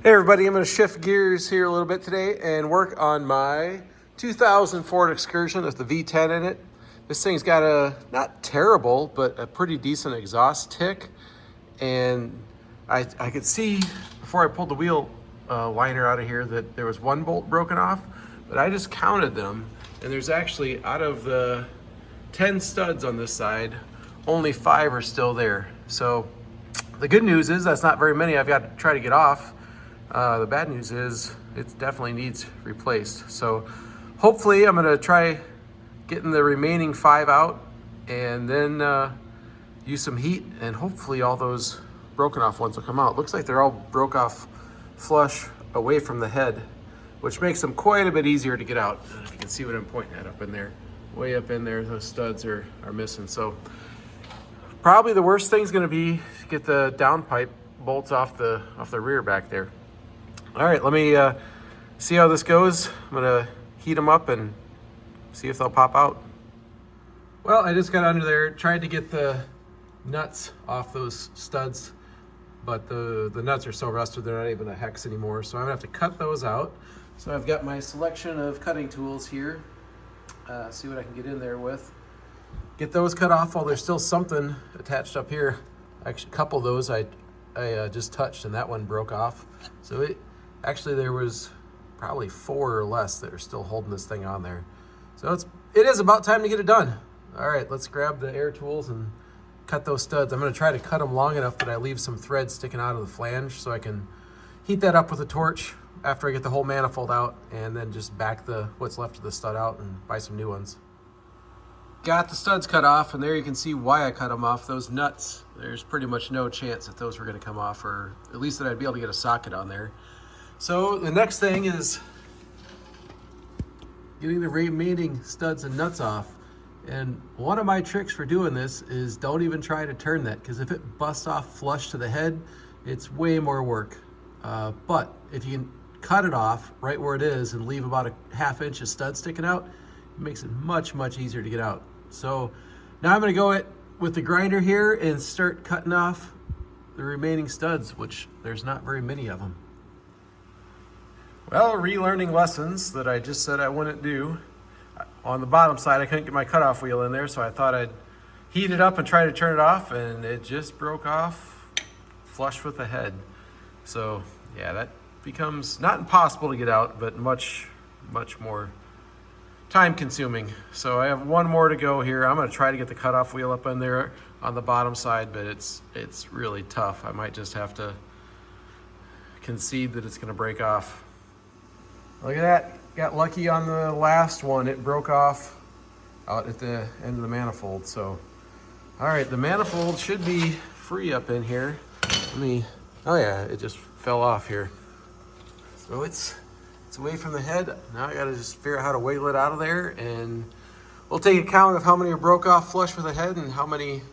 Hey everybody, I'm going to shift gears here a little bit today and work on my 2000 Ford Excursion with the V10 in it. This thing's got a, not terrible, but a pretty decent exhaust tick. And I could see before I pulled the wheel liner out of here that there was one bolt broken off, but I just counted them. And there's actually, out of the 10 studs on this side, only 5 are still there. So the good news is that's not very many I've got to try to get off. The bad news is it definitely needs replaced. So hopefully I'm gonna try getting the remaining 5 out and then use some heat, and hopefully all those broken off ones will come out. Looks like they're all broke off flush away from the head, which makes them quite a bit easier to get out. If you can see what I'm pointing at up in there, way up in there, those studs are missing. So probably the worst thing's gonna be to get the downpipe bolts off the rear back there. All right, let me see how this goes. I'm gonna heat them up and see if they'll pop out. Well, I just got under there, tried to get the nuts off those studs, but the nuts are so rusted they're not even a hex anymore, so I'm gonna have to cut those out. So I've got my selection of cutting tools here. See what I can get in there with. Get those cut off while there's still something attached up here. Actually, a couple of those I just touched and that one broke off. So actually there was probably 4 or less that are still holding this thing on there. So it is about time to get it done. All right, let's grab the air tools and cut those studs. I'm gonna try to cut them long enough that I leave some thread sticking out of the flange so I can heat that up with a torch after I get the whole manifold out, and then just back what's left of the stud out and buy some new ones. Got the studs cut off, and there you can see why I cut them off. Those nuts, there's pretty much no chance that those were gonna come off, or at least that I'd be able to get a socket on there. So the next thing is getting the remaining studs and nuts off. And one of my tricks for doing this is don't even try to turn that, because if it busts off flush to the head, it's way more work. But if you can cut it off right where it is and leave about a ½ inch of stud sticking out, it makes it much, much easier to get out. So now I'm gonna go with the grinder here and start cutting off the remaining studs, which there's not very many of them. Well, relearning lessons that I just said I wouldn't do. On the bottom side, I couldn't get my cutoff wheel in there, so I thought I'd heat it up and try to turn it off, and it just broke off flush with the head. So yeah, that becomes not impossible to get out, but much, much more time consuming. So I have one more to go here. I'm gonna try to get the cutoff wheel up in there on the bottom side, but it's really tough. I might just have to concede that it's gonna break off. Look at that, got lucky on the last one. It broke off out at the end of the manifold. So, all right, the manifold should be free up in here. Oh yeah, it just fell off here. So it's away from the head. Now I gotta just figure out how to wiggle it out of there, and we'll take account of how many are broke off flush with the head and how many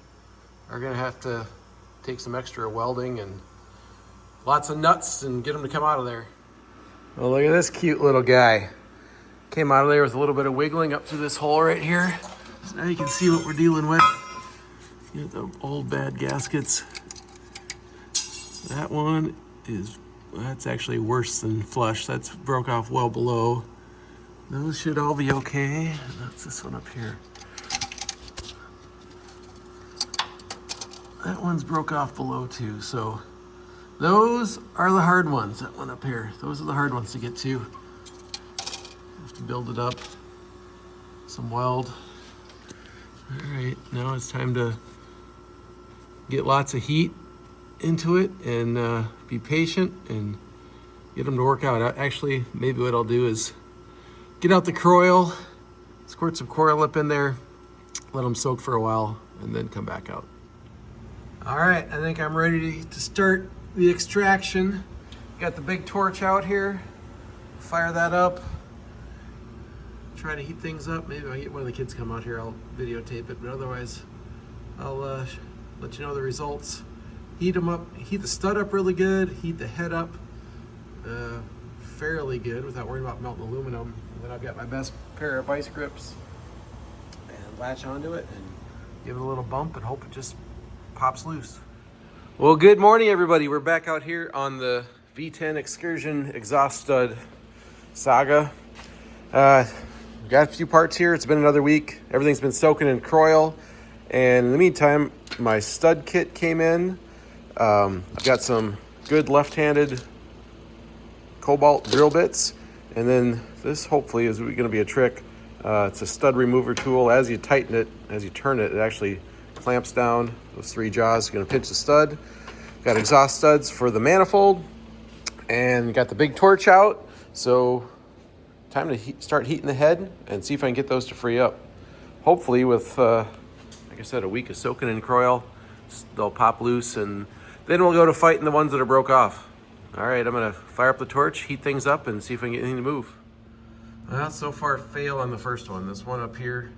are gonna have to take some extra welding and lots of nuts and get them to come out of there. Well, look at this cute little guy. Came out of there with a little bit of wiggling up through this hole right here. So now you can see what we're dealing with. Get the old bad gaskets. That one that's actually worse than flush. That's broke off well below. Those should all be okay. That's this one up here. That one's broke off below too, so those are the hard ones, that one up here. Those are the hard ones to get to. Have to build it up. Some weld. All right, now it's time to get lots of heat into it and be patient and get them to work out. Actually, maybe what I'll do is get out the coil, squirt some coil up in there, let them soak for a while, and then come back out. All right, I think I'm ready to start the extraction. Got the big torch out here. Fire that up. Try to heat things up. Maybe if I get one of the kids come out here, I'll videotape it, but otherwise I'll let you know the results. Heat them up, heat the stud up really good, heat the head up fairly good without worrying about melting aluminum. And then I've got my best pair of vice grips and latch onto it and give it a little bump and hope it just pops loose. Well, good morning, everybody. We're back out here on the V10 Excursion exhaust stud saga. We've got a few parts here. It's been another week. Everything's been soaking in Croil. And in the meantime, my stud kit came in. I've got some good left-handed cobalt drill bits. And then this hopefully is going to be a trick. It's a stud remover tool. As you tighten it, as you turn it, it actually clamps down those three jaws. Going to pinch the stud. Got exhaust studs for the manifold. And got the big torch out. So time to start heating the head and see if I can get those to free up. Hopefully with, like I said, a week of soaking in Croil, they'll pop loose and then we'll go to fighting the ones that are broke off. All right, I'm gonna fire up the torch, heat things up and see if I can get anything to move. Well, so far fail on the first one. This one up here,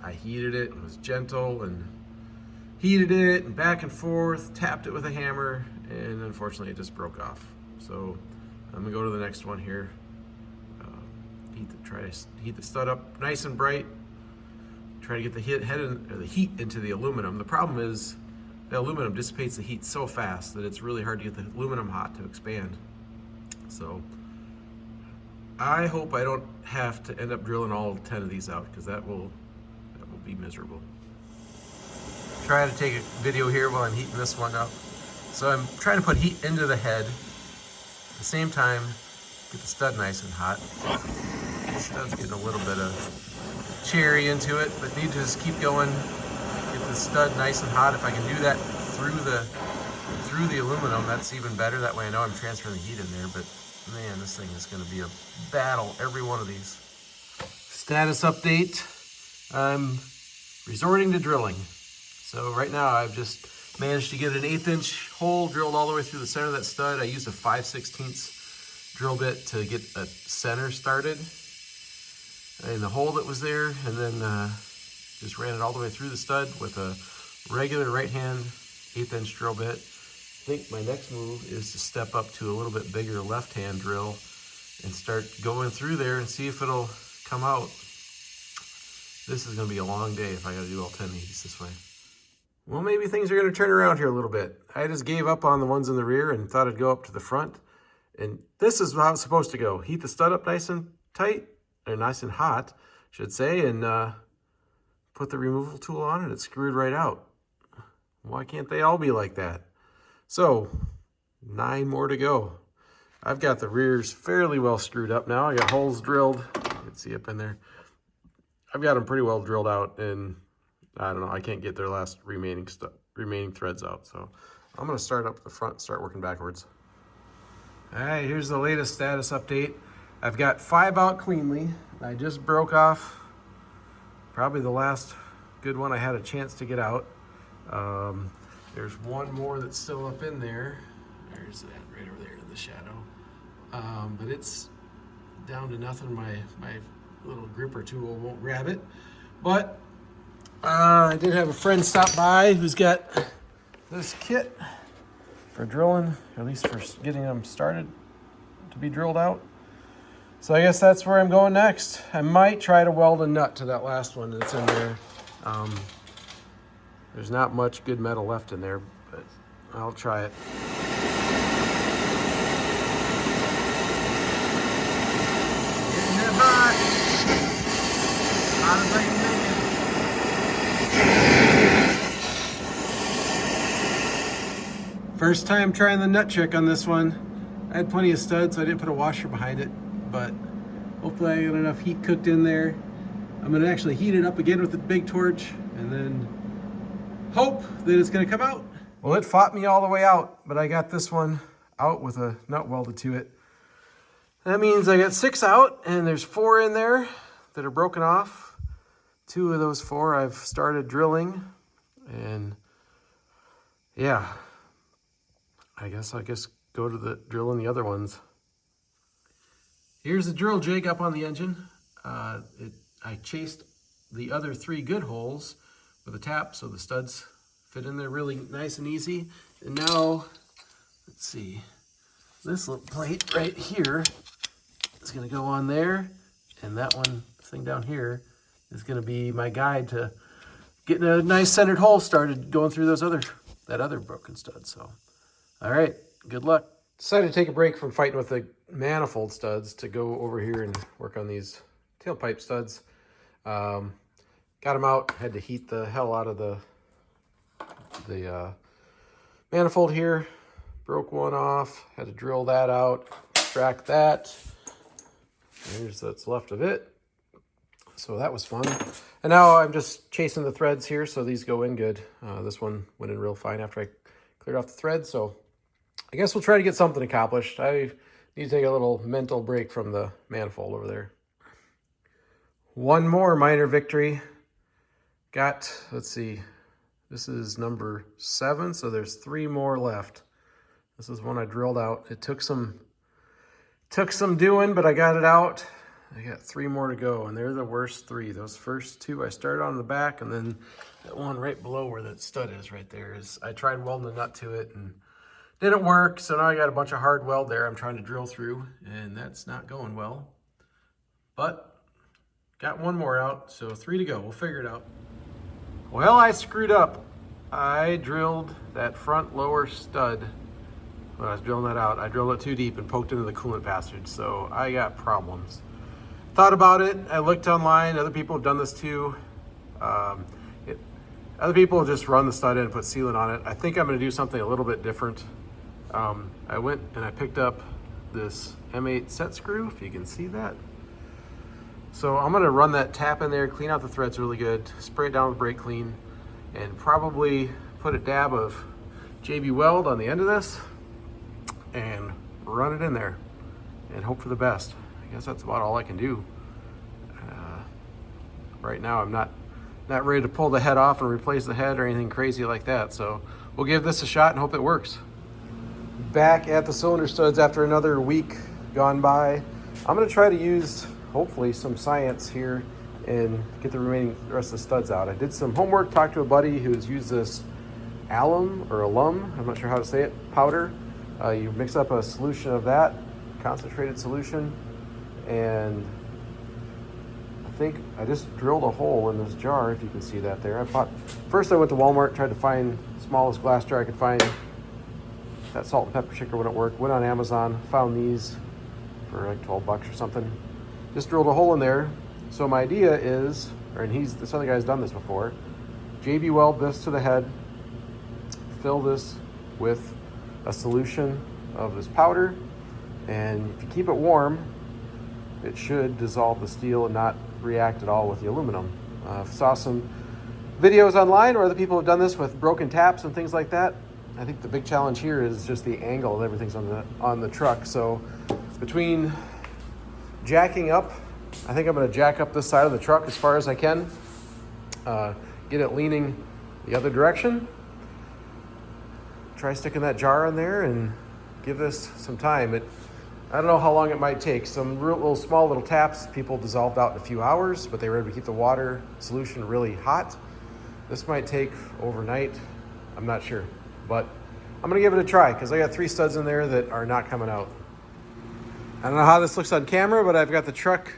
I heated it, was gentle and heated it and back and forth, tapped it with a hammer, and unfortunately it just broke off. So I'm gonna go to the next one here. Try to heat the stud up nice and bright. Try to get the heat into the aluminum. The problem is the aluminum dissipates the heat so fast that it's really hard to get the aluminum hot to expand. So I hope I don't have to end up drilling all 10 of these out, because that will be miserable. Try to take a video here while I'm heating this one up. So I'm trying to put heat into the head at the same time, get the stud nice and hot. The stud's getting a little bit of cherry into it, but need to just keep going, get the stud nice and hot. If I can do that through the aluminum, that's even better. That way I know I'm transferring the heat in there, but man, this thing is gonna be a battle, every one of these. Status update, I'm resorting to drilling. So right now I've just managed to get an 1/8 inch hole drilled all the way through the center of that stud. I used a 5/16 drill bit to get a center started in the hole that was there, and then just ran it all the way through the stud with a regular right hand 1/8 inch drill bit. I think my next move is to step up to a little bit bigger left hand drill and start going through there and see if it'll come out. This is going to be a long day if I got to do all 10 of these this way. Well, maybe things are going to turn around here a little bit. I just gave up on the ones in the rear and thought I'd go up to the front. And this is how it's supposed to go. Heat the stud up nice and tight, or nice and hot, I should say, and put the removal tool on and it's screwed right out. Why can't they all be like that? So, 9 more to go. I've got the rears fairly well screwed up now. I got holes drilled. You can see up in there. I've got them pretty well drilled out, and I don't know, I can't get their last remaining threads out. So I'm gonna start up the front and start working backwards. All right, here's the latest status update. I've got 5 out cleanly. I just broke off probably the last good one I had a chance to get out. There's one more that's still up in there. There's that right over there in the shadow. But it's down to nothing. My little gripper tool won't grab it. But I did have a friend stop by who's got this kit for drilling, or at least for getting them started to be drilled out. So I guess that's where I'm going next. I might try to weld a nut to that last one that's in there. There's not much good metal left in there, but I'll try it. Getting it hot. Hot as I can make it. First time trying the nut trick on this one. I had plenty of studs, so I didn't put a washer behind it, but hopefully I got enough heat cooked in there. I'm gonna actually heat it up again with the big torch and then hope that it's gonna come out. Well, it fought me all the way out, but I got this one out with a nut welded to it. That means I got 6 out, and there's 4 in there that are broken off. 2 of those 4 I've started drilling, and yeah, I guess I'll just go to the drilling the other ones. Here's the drill jig up on the engine. I chased the other 3 good holes with a tap so the studs fit in there really nice and easy. And now, let's see, this little plate right here is gonna go on there, and that one thing down here is gonna be my guide to getting a nice centered hole started going through that other broken stud. So, all right, good luck. Decided to take a break from fighting with the manifold studs to go over here and work on these tailpipe studs. Got them out, had to heat the hell out of the manifold here. Broke one off, had to drill that out, extract that. Here's what's left of it. So that was fun. And now I'm just chasing the threads here, so these go in good. This one went in real fine after I cleared off the thread, so I guess we'll try to get something accomplished. I need to take a little mental break from the manifold over there. One more minor victory. Got, let's see, this is number 7, so there's 3 more left. This is one I drilled out. It took some doing, but I got it out. I got 3 more to go, and they're the worst 3. Those first 2 I started on the back, and then that one right below where that stud is right there is, I tried welding a nut to it and didn't work, so now I got a bunch of hard weld there I'm trying to drill through, and that's not going well. But got 1 more out, so 3 to go. We'll figure it out. Well, I screwed up. I drilled that front lower stud. When I was drilling that out, I drilled it too deep and poked into the coolant passage, so I got problems. Thought about it. I looked online. Other people have done this too. Other people just run the stud in and put sealant on it. I think I'm going to do something a little bit different. I went and I picked up this M8 set screw, if you can see that. So I'm going to run that tap in there, clean out the threads really good, spray it down with brake clean, and probably put a dab of JB Weld on the end of this and run it in there and hope for the best. I guess that's about all I can do. Right now I'm not ready to pull the head off and replace the head or anything crazy like that, so we'll give this a shot and hope it works. Back at the cylinder studs after another week gone by. I'm going to try to use hopefully some science here and get the rest of the studs out. I did some homework, talked to a buddy who's used this alum, I'm not sure how to say it, powder. You mix up a solution of that, concentrated solution, and I think I just drilled a hole in this jar, if you can see that there. First I went to Walmart, tried to find the smallest glass jar I could find. That salt and pepper shaker wouldn't work. Went on Amazon, found these for like 12 bucks or something. Just drilled a hole in there. So my idea is, this other guy's done this before, JB Weld this to the head, fill this with a solution of this powder, and if you keep it warm, it should dissolve the steel and not react at all with the aluminum. Saw some videos online where other people have done this with broken taps and things like that. I think the big challenge here is just the angle and everything's on the truck. So between jacking up, I think I'm going to jack up this side of the truck as far as I can, get it leaning the other direction, try sticking that jar in there and give this some time. I don't know how long it might take. Some little small little taps, people dissolved out in a few hours, but they were able to keep the water solution really hot. This might take overnight. I'm not sure, but I'm gonna give it a try because I got 3 studs in there that are not coming out. I don't know how this looks on camera, but I've got the truck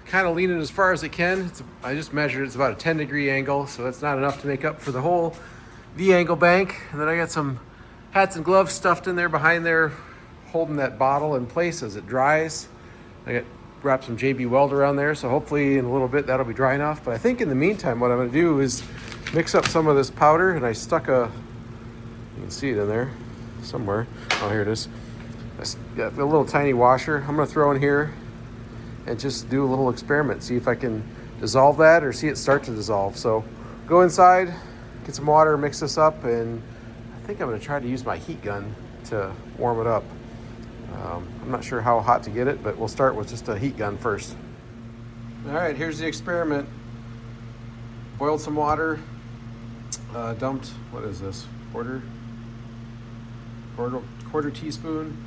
kind of leaning as far as it can. I just measured, it's about a 10-degree angle, so that's not enough to make up for the whole V-angle bank. And then I got some hats and gloves stuffed in there behind there, holding that bottle in place as it dries. I wrapped some JB Weld around there, so hopefully in a little bit that'll be dry enough. But I think in the meantime, what I'm gonna do is mix up some of this powder, and I stuck you can see it in there somewhere. Oh, here it is. I got a little tiny washer. I'm gonna throw in here and just do a little experiment, see if I can dissolve that or see it start to dissolve. So go inside, get some water, mix this up, and I think I'm gonna try to use my heat gun to warm it up. I'm not sure how hot to get it, but we'll start with just a heat gun first. All right, here's the experiment. Boiled some water, dumped, what is this, quarter teaspoon.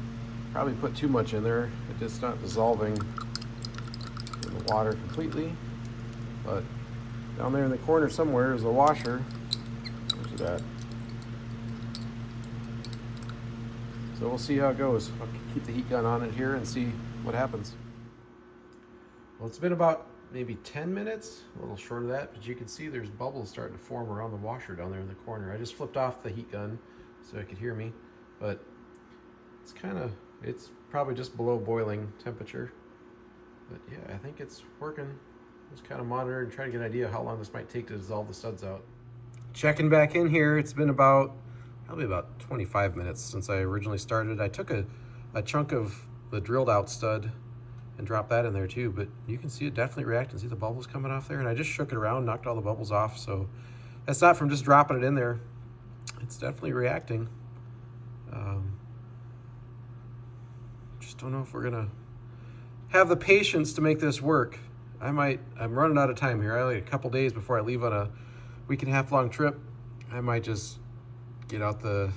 Probably put too much in there. It's just not dissolving in the water completely. But down there in the corner somewhere is a washer. Where's it at? So we'll see how it goes. I'll keep the heat gun on it here and see what happens. Well, it's been about maybe 10 minutes, a little short of that, but you can see there's bubbles starting to form around the washer down there in the corner. I just flipped off the heat gun so it could hear me, but it's probably just below boiling temperature. But yeah, I think it's working. Just kind of monitor and try to get an idea how long this might take to dissolve the studs out. Checking back in here, it's been probably about 25 minutes since I originally started. I took a chunk of the drilled out stud and dropped that in there too, but you can see it definitely reacting. See the bubbles coming off there? And I just shook it around, knocked all the bubbles off. So that's not from just dropping it in there. It's definitely reacting. Just don't know if we're gonna have the patience to make this work. I'm running out of time here. I only have a couple days before I leave on a week and a half long trip. I might just get out the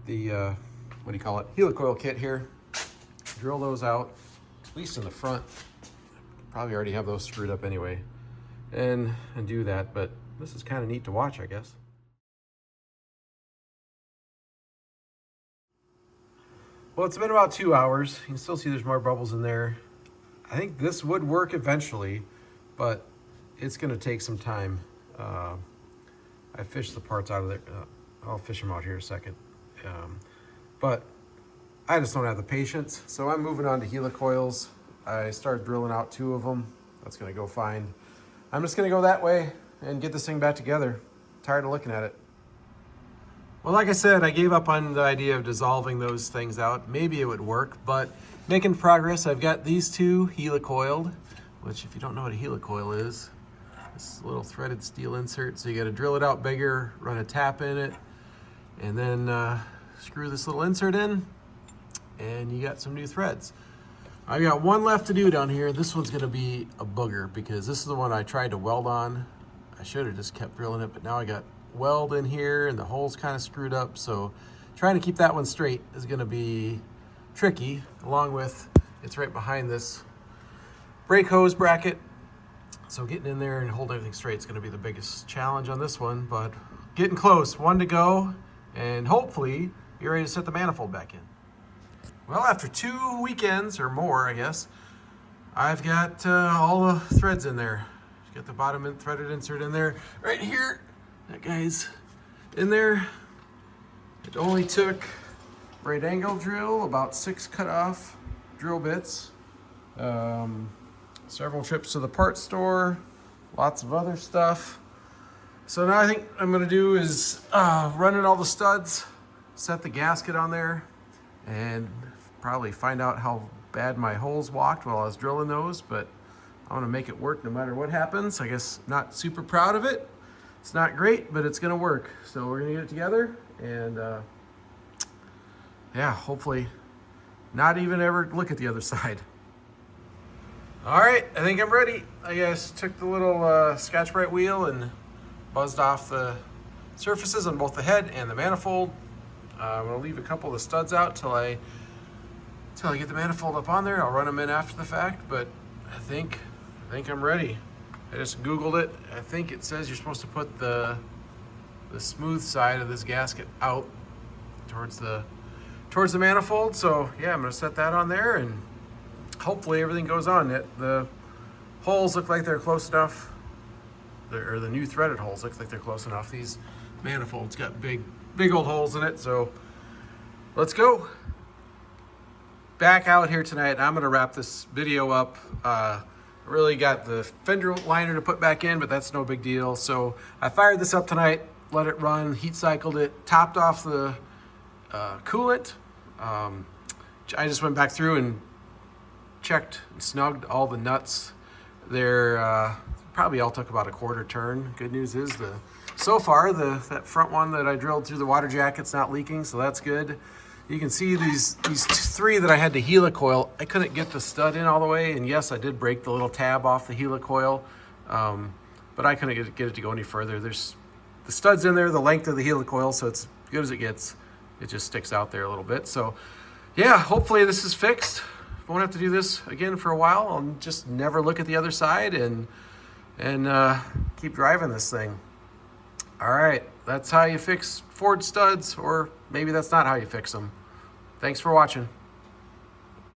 what do you call it, helicoil kit here, drill those out, at least in the front. Probably already have those screwed up anyway, and do that. But this is kind of neat to watch, I guess. Well, it's been about 2 hours. You can still see there's more bubbles in there. I think this would work eventually, but it's gonna take some time. I fished the parts out of there. I'll fish them out here in a second. But I just don't have the patience. So I'm moving on to helicoils. I started drilling out 2 of them. That's gonna go fine. I'm just gonna go that way and get this thing back together. Tired of looking at it. Well, like I said, I gave up on the idea of dissolving those things out. Maybe it would work, but making progress. I've got these 2 helicoiled, which if you don't know what a helicoil is, this little threaded steel insert. So you got to drill it out bigger, run a tap in it, and then screw this little insert in, and you got some new threads. I've got one left to do down here. This one's gonna be a booger because this is the one I tried to weld on. I should have just kept drilling it, but now I got weld in here and the hole's kind of screwed up. So trying to keep that one straight is gonna be tricky, along with it's right behind this brake hose bracket. So getting in there and holding everything straight is gonna be the biggest challenge on this one, but getting close, 1 to go, and hopefully you're ready to set the manifold back in. Well, after 2 weekends or more, I guess, I've got all the threads in there. Got the bottom threaded insert in there right here. That guy's in there. It only took right angle drill, about 6 cut off drill bits, several trips to the parts store, lots of other stuff. So now I think I'm gonna do is run in all the studs, set the gasket on there, and probably find out how bad my holes walked while I was drilling those, but I wanna make it work no matter what happens. I guess not super proud of it. It's not great, but it's gonna work. So we're gonna get it together and yeah, hopefully not even ever look at the other side. All right, I think I'm ready. I guess took the little Scotch-Brite wheel and buzzed off the surfaces on both the head and the manifold. I'm gonna leave a couple of the studs out till I get the manifold up on there. I'll run them in after the fact, but I think I'm ready. I just Googled it. I think it says you're supposed to put the smooth side of this gasket out towards the manifold. So yeah, I'm gonna set that on there and hopefully everything goes on. The holes look like they're close enough, or the new threaded holes look like they're close enough. These manifolds got big old holes in it, so let's go. Back out here tonight, I'm gonna wrap this video up. Really got the fender liner to put back in, but that's no big deal. So I fired this up tonight, let it run, heat cycled it, topped off the coolant. I just went back through and checked and snugged all the nuts. They're probably all took about a quarter turn. Good news is so far that front one that I drilled through the water jacket's not leaking, so that's good. You can see these 3 that I had to helicoil. I couldn't get the stud in all the way, and yes, I did break the little tab off the helicoil, but I couldn't get it to go any further. There's the stud's in there, the length of the helicoil, so it's as good as it gets. It just sticks out there a little bit. So yeah, hopefully this is fixed. Won't have to do this again for a while. I'll just never look at the other side and keep driving this thing. All right, that's how you fix Ford studs, or maybe that's not how you fix them. Thanks for watching.